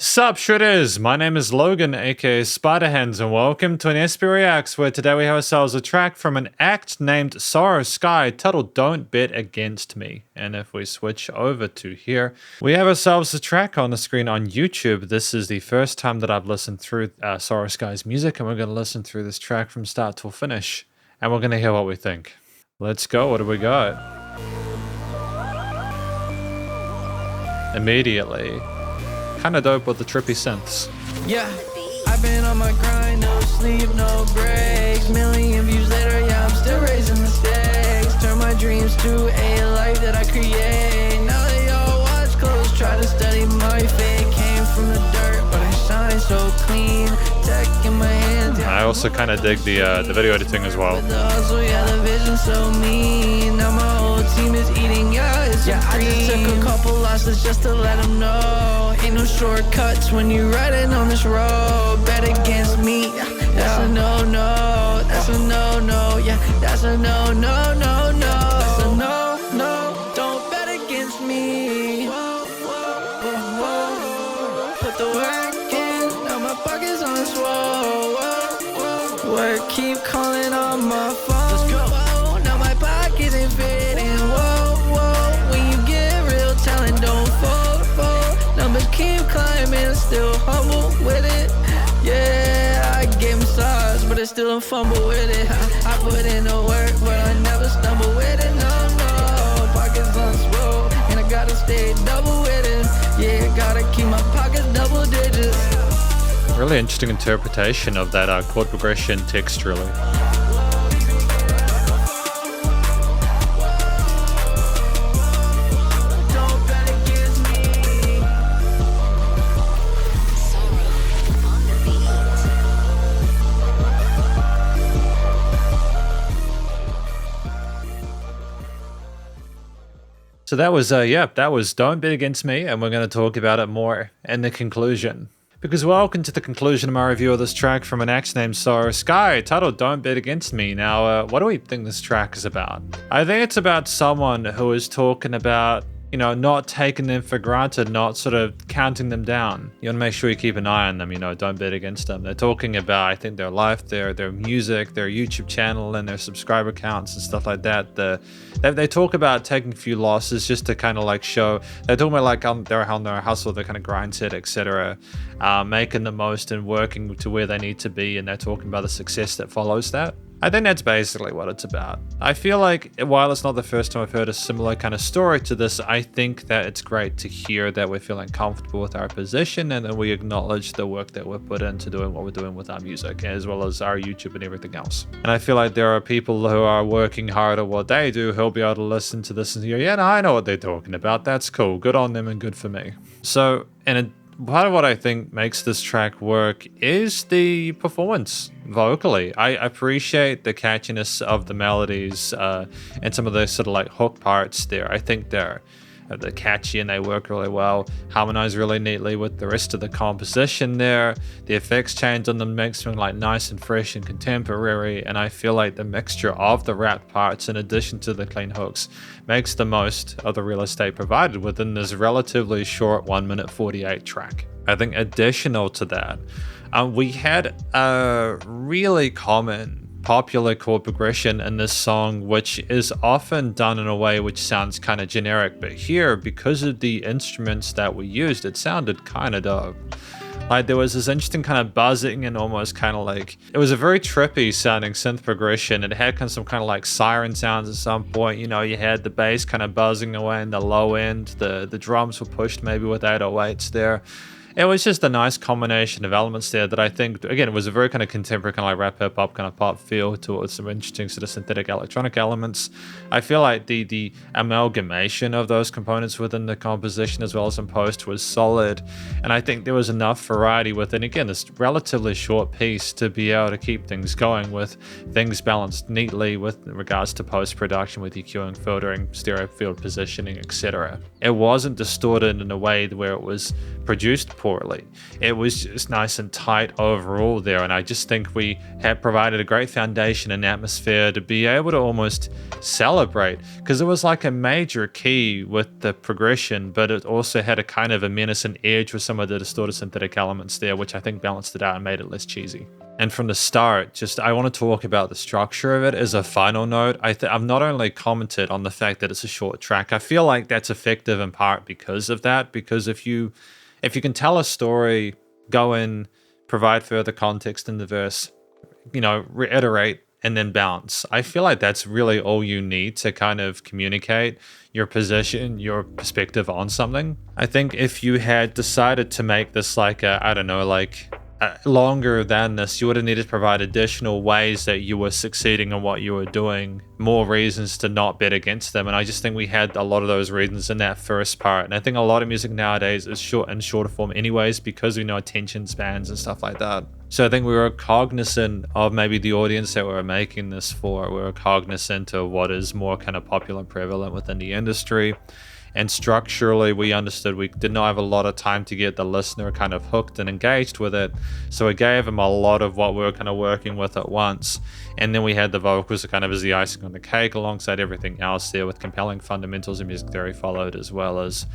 Sup Shredders, my name is Logan aka Spiderhands and welcome to an SP Reacts where today we have ourselves a track from an act named Sorrow Sky titled Don't Bet Against Me. And if we switch over to here, we have ourselves a track on the screen on YouTube. This is the first time that I've listened through Sorrow Sky's music and we're going to listen through this track from start till finish. And we're going to hear what we think. Let's go, what do we got? Immediately. Kinda dope with the trippy synths. Yeah, I've been on my grind, no sleep, no breaks. Million views later, yeah, I'm still raising the stakes. Turn my dreams to a life that I create. Now they all watch close, try to study my fate. Came from the dirt, but I shine so clean. Tech in my hands. I also kind of dig the video editing as well. The hustle, yeah, the vision so mean. Now my whole team is eating, yeah, it's I just took a couple losses just to let them know. Ain't no shortcuts when you riding on this road. Bet against me, that's a no-no. That's a no-no, yeah, that's a no-no-no-no. That's a no-no, don't bet against me. Put the work in, now my pocket's on swole. Work keep calling on my phone. Let's go. Now my pockets ain't fitting. Whoa, whoa. When you get real talent, don't fold. Numbers keep climbing, still humble with it. Yeah, I gave him sauce, but I still don't fumble with it. I put in the work, but I never stumble with it. No, pockets on swole, and I gotta stay double with it. Yeah, gotta keep my pockets double digits. Really interesting interpretation of that chord progression texturally. So that was Don't Bet Against Me, and we're going to talk about it more in the conclusion. Because welcome to the conclusion of my review of this track from an act named Sorrow Sky, titled Don't Bet Against Me. Now, what do we think this track is about? I think it's about someone who is talking about, you know, not taking them for granted, not sort of counting them down. You want to make sure you keep an eye on them, you know, don't bet against them. They're talking about, I think, their life, their music, their YouTube channel, and their subscriber counts and stuff like that. They talk about taking a few losses just to kind of like show, they're talking about like on their hustle, their kind of grind set, etc. Making the most and working to where they need to be, and they're talking about the success that follows that. I think that's basically what it's about. I feel like while it's not the first time I've heard a similar kind of story to this, I think that it's great to hear that we're feeling comfortable with our position and that we acknowledge the work that we've put into doing what we're doing with our music, as well as our YouTube and everything else. And I feel like there are people who are working hard at what they do who'll be able to listen to this and go, yeah, no, I know what they're talking about. That's cool. Good on them and good for me. So, part of what I think makes this track work is the performance vocally. I appreciate the catchiness of the melodies and some of those sort of like hook parts there. I think they're catchy and they work really well, harmonize really neatly with the rest of the composition there. The effects change on them makes them like nice and fresh and contemporary, and I feel like the mixture of the rap parts in addition to the clean hooks makes the most of the real estate provided within this relatively short 1 minute 48 track. I think additional to that, we had a really common popular chord progression in this song, which is often done in a way which sounds kind of generic, but here, because of the instruments that we used, it sounded kind of dope. Like there was this interesting kind of buzzing and almost kind of like, it was a very trippy sounding synth progression. It had kind of some kind of like siren sounds at some point, you know, you had the bass kind of buzzing away in the low end, the drums were pushed maybe with 808s there. It was just a nice combination of elements there that I think, again, it was a very kind of contemporary, kind of like rap, hip hop, kind of pop feel to it with some interesting sort of synthetic electronic elements. I feel like the amalgamation of those components within the composition as well as in post was solid. And I think there was enough variety within, again, this relatively short piece to be able to keep things going with things balanced neatly with regards to post-production with EQing, filtering, stereo field positioning, etc. It wasn't distorted in a way where it was produced poorly. It was just nice and tight overall there, and I just think we had provided a great foundation and atmosphere to be able to almost celebrate, because it was like a major key with the progression, but it also had a kind of a menacing edge with some of the distorted synthetic elements there, which I think balanced it out and made it less cheesy. And from the start, just I want to talk about the structure of it as a final note. I've not only commented on the fact that it's a short track, I feel like that's effective in part because of that. Because if you can tell a story, go in, provide further context in the verse, reiterate, and then bounce. I feel like that's really all you need to kind of communicate your position, your perspective on something. I think if you had decided to make this like longer than this, you would have needed to provide additional ways that you were succeeding in what you were doing, more reasons to not bet against them. And I just think we had a lot of those reasons in that first part. And I think a lot of music nowadays is shorter form anyways, because we know attention spans and stuff like that. So I think we were cognizant of maybe the audience that we were making this for. We were cognizant of what is more kind of popular and prevalent within the industry. And structurally, we understood we did not have a lot of time to get the listener kind of hooked and engaged with it. So it gave them a lot of what we were kind of working with at once. And then we had the vocals kind of as the icing on the cake alongside everything else there, with compelling fundamentals of music theory followed, as well as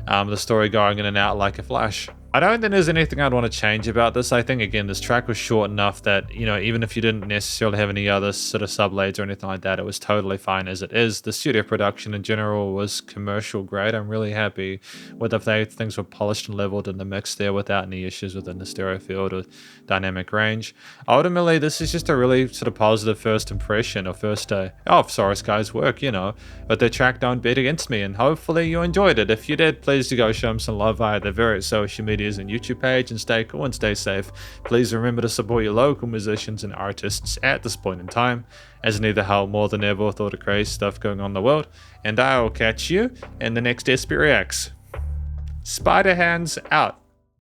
the story going in and out like a flash. I don't think there's anything I'd want to change about this. I think, again, this track was short enough that, even if you didn't necessarily have any other sort of sublades or anything like that, it was totally fine as it is. The studio production in general was commercial grade. I'm really happy with the fact things were polished and leveled in the mix there without any issues within the stereo field or dynamic range. Ultimately, this is just a really sort of positive first impression or first day of Sorry Sky's work, but the track Don't Bet Against Me, and hopefully you enjoyed it. If you did, please do go show them some love via their various social media and YouTube page, and stay cool and stay safe. Please remember to support your local musicians and artists at this point in time, as neither help more than ever with all the crazy stuff going on in the world. And I will catch you in the next SP Reacts. Spiderhands out.